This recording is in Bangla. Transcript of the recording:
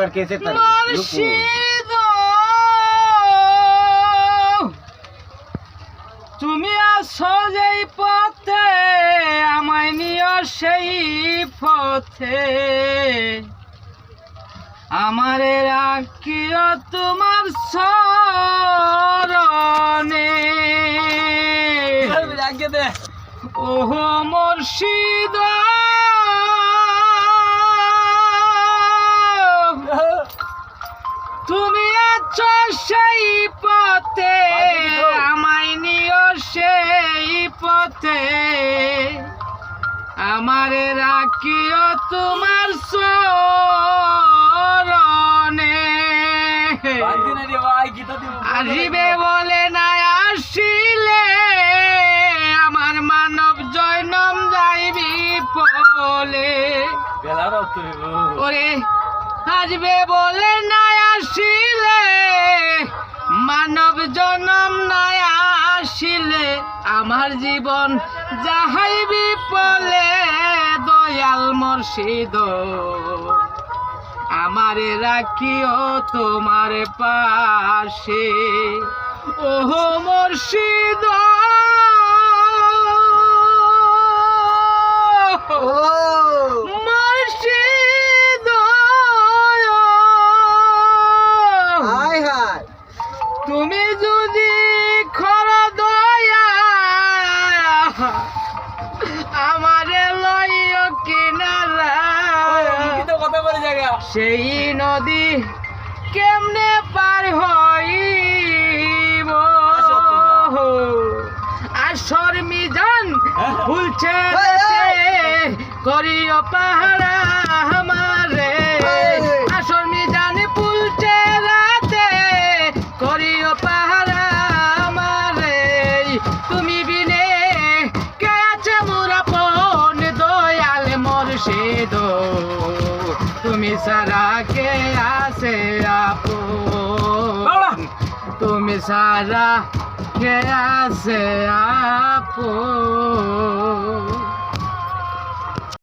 আর কেসে তার মুর্শিদ তুমি আছো যেই পথে আমায় নিও সেই পথে আমারে রাখিও তোমার চরণে ওহো মুর্শিদ তুমি আছো সেই পথে আমায় নিও সেই পথে আমারে রাখিও তোমার চরণে আসিবে বলে না আসিলে আমার মানব জনম যাইবি পলে ওরে আসবে বলে না আসিলে মানব জনম না আসিলে আমার জীবন যাহাইবি পলে দয়াল মুর্শিদ আমারে রাখিও তোমার পাশে ওহো মুর্শিদ মুর্শিদ তুমি যদি খর দয়া আমারে লইও কিনারা সেই নদী কেমনে পার হইব আসর মিজান ভুলছে করিও পাহারা আমারে আসর মিজান ভুলছে রাতে করিও পাহারা আমারে তুমি বিনে কে আছে মোর আপন দয়াল মুর্শিদ তুমি সারা কে আছে আপন তুমি সারা কে আছে আপন